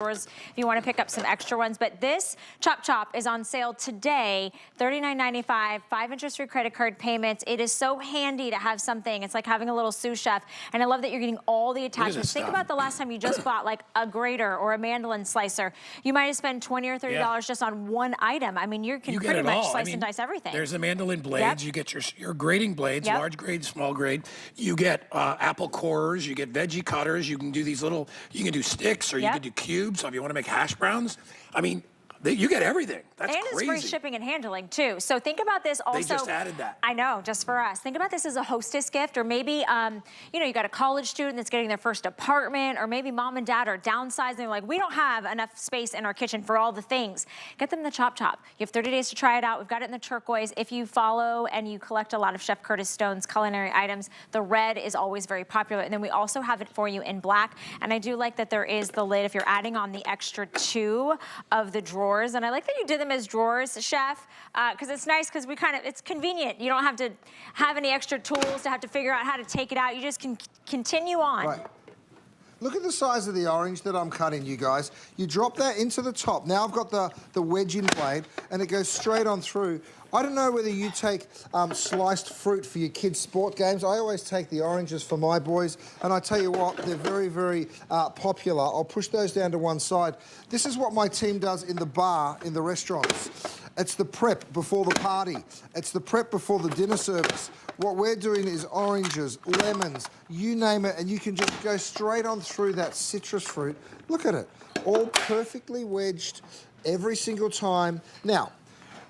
if you want to pick up some extra ones. But this Chop is on sale today, $39.95, 5 interest-free credit card payments. It is so handy to have something. It's like having a little sous chef. And I love that you're getting all the attachments. Think about the last time you just bought like a grater or a Mandoline slicer. You might have spent $20 or $30 just on one item. I mean, you can pretty much slice and dice everything. There's the Mandoline blades. You get your grating blades, large grade, small grade. You get apple cores. You get veggie cutters. You can do these little, you can do sticks or you can do cubes. So if you want to make hash browns, I mean, you get everything. That's crazy. And it's free shipping and handling too. So think about this also. They just added that. I know, just for us. Think about this as a hostess gift, or maybe, you know, you got a college student that's getting their first apartment, or maybe mom and dad are downsizing. Like, we don't have enough space in our kitchen for all the things. Get them the Chop. You have 30 days to try it out. We've got it in the turquoise. If you follow and you collect a lot of Chef Curtis Stone's culinary items, the red is always very popular. And then we also have it for you in black. And I do like that there is the lid if you're adding on the extra 2 of the drawers. And I like that you did them as drawers, Chef, because it's nice because it's convenient. You don't have to have any extra tools to have to figure out how to take it out. You just can continue on. Right. Look at the size of the orange that I'm cutting, you guys. You drop that into the top. Now I've got the wedging blade, and it goes straight on through. I don't know whether you take sliced fruit for your kids' sport games. I always take the oranges for my boys, and I tell you what, they're very, very popular. I'll push those down to one side. This is what my team does in the bar, in the restaurants. It's the prep before the party. It's the prep before the dinner service. What we're doing is oranges, lemons, you name it, and you can just go straight on through that citrus fruit. Look at it, all perfectly wedged every single time. Now,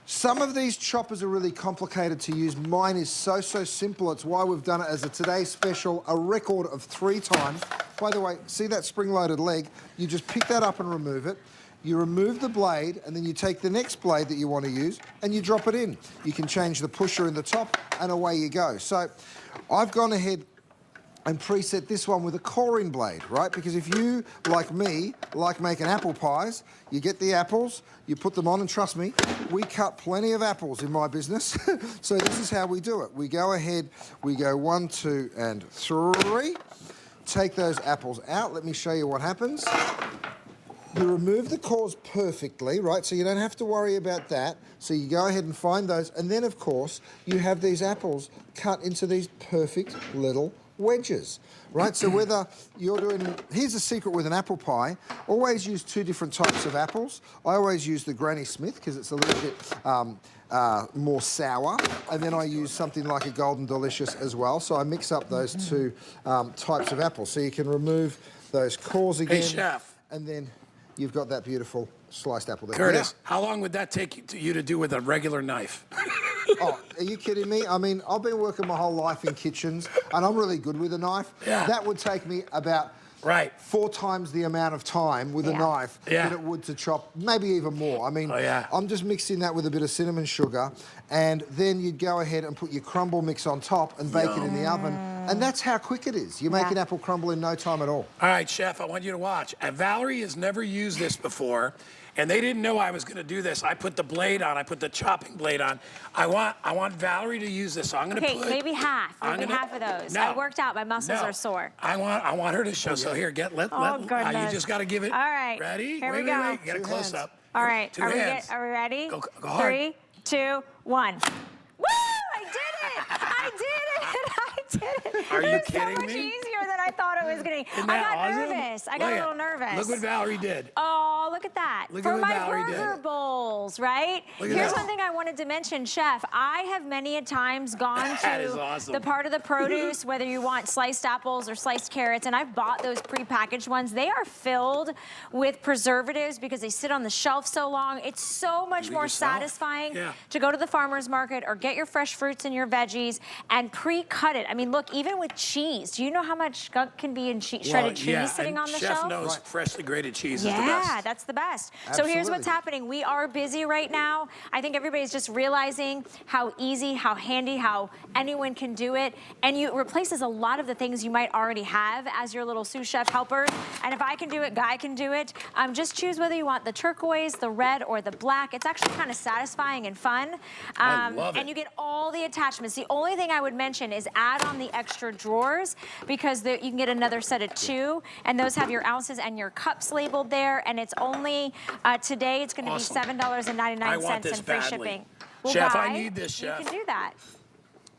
some of these choppers are really complicated to use. Mine is so simple. It's why we've done it as a Today Special, a record of 3 times. By the way, see that spring-loaded leg? You just pick that up and remove it. You remove the blade, and then you take the next blade that you want to use, and you drop it in. You can change the pusher in the top, and away you go. So I've gone ahead and preset this one with a Corine blade, right? Because if you, like me, like making apple pies, you get the apples, you put them on, and trust me, we cut plenty of apples in my business. So this is how we do it. We go ahead, we go 1, 2, and 3. Take those apples out. Let me show you what happens. You remove the cores perfectly, right? So you don't have to worry about that. So you go ahead and find those. And then, of course, you have these apples cut into these perfect little wedges, right? So whether you're doing... Here's a secret with an apple pie. Always use 2 different types of apples. I always use the Granny Smith because it's a little bit more sour. And then I use something like a Golden Delicious as well. So I mix up those 2 types of apples. So you can remove those cores again. Hey, Chef. And then... you've got that beautiful sliced apple there. Curtis, how long would that take you to do with a regular knife? Oh, are you kidding me? I mean, I've been working my whole life in kitchens, and I'm really good with a knife. Yeah. That would take me about 4 times the amount of time with a knife than it would to chop, maybe even more. I mean, I'm just mixing that with a bit of cinnamon sugar, and then you'd go ahead and put your crumble mix on top and bake it in the oven. And that's how quick it is. You make an apple crumble in no time at all. All right, Chef, I want you to watch. Valerie has never used this before, and they didn't know I was going to do this. I put the blade on. I put the chopping blade on. I want Valerie to use this. So I'm going to put... maybe half. Maybe half of those. No, I worked out. My muscles are sore. I want her to show. So here, you just got to give it. All right. Ready? Here we go. Wait. Get a close up. All right. 2 hands. Are we ready? Go hard. 3, 2, 1. Woo! I did it! I did it! Are you kidding me? It's so much easier than I thought it was going to be. I got nervous. I got a little nervous. Look what Valerie did. Oh, look at that. Look For at what my Valerie burger did. bowls, right? Here's one thing I wanted to mention, Chef. I have many a times gone to the part of the produce, whether you want sliced apples or sliced carrots, and I've bought those prepackaged ones. They are filled with preservatives because they sit on the shelf so long. It's so much more satisfying to go to the farmer's market or get your fresh fruits and your veggies and pre-cut it. I mean, look, even with cheese, do you know how much gunk can be in shredded cheese sitting on the shelf? Chef knows freshly grated cheese is the best. Yeah, that's That's the best. So here's what's Absolutely. happening. We are busy right now. I think everybody's just realizing how easy, how handy, how anyone can do it. And it replaces a lot of the things you might already have as your little sous chef helper. And if I can do it, Guy can do it. Just choose whether you want the turquoise, the red, or the black. It's actually kind of satisfying and fun. I love it. And you get all the attachments. The only thing I would mention is add on the extra drawers, because you can get another set of 2, and those have your ounces and your cups labeled there. And it's only today it's going to Awesome. be $7.99 I want this and free badly. shipping. Well, Chef, Guy, I need this, Chef. You can do that.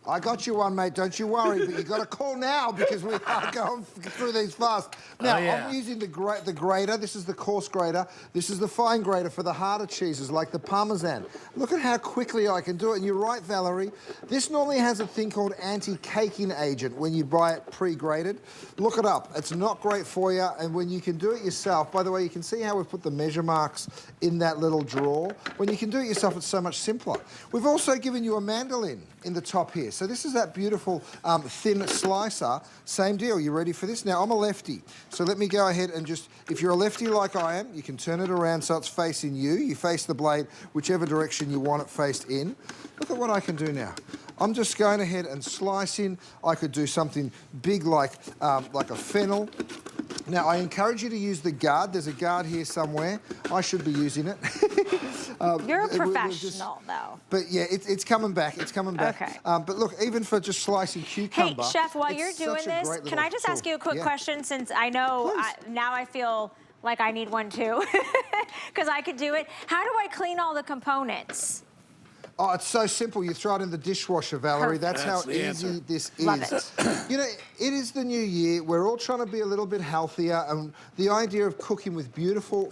I got you one, mate. Don't you worry. But you got to call now because we are going through these fast. Now, I'm using the grater. This is the coarse grater. This is the fine grater for the harder cheeses like the Parmesan. Look at how quickly I can do it. And you're right, Valerie. This normally has a thing called anti-caking agent when you buy it pre-grated. Look it up. It's not great for you. And when you can do it yourself, by the way, you can see how we've put the measure marks in that little drawer. When you can do it yourself, it's so much simpler. We've also given you a Mandoline in the top here. So this is that beautiful thin slicer. Same deal. You ready for this? Now, I'm a lefty, so let me go ahead and just, if you're a lefty like I am, you can turn it around so it's facing you. You face the blade whichever direction you want it faced in. Look at what I can do now. I'm just going ahead and slicing. I could do something big like a fennel. Now, I encourage you to use the guard. There's a guard here somewhere. I should be using it. You're a professional, though. But yeah, it's coming back. It's coming back. Okay. But look, even for just slicing cucumber. Hey, Chef, while it's you're doing such a this, great can I little just ask tool. you a quick question, since I know now I feel like I need one too, because I could do it. How do I clean all the components? Oh, it's so simple. You throw it in the dishwasher, Valerie. Perfect. That's how That's the easy answer. this is. Love it. You know, it is the new year. We're all trying to be a little bit healthier, and the idea of cooking with beautiful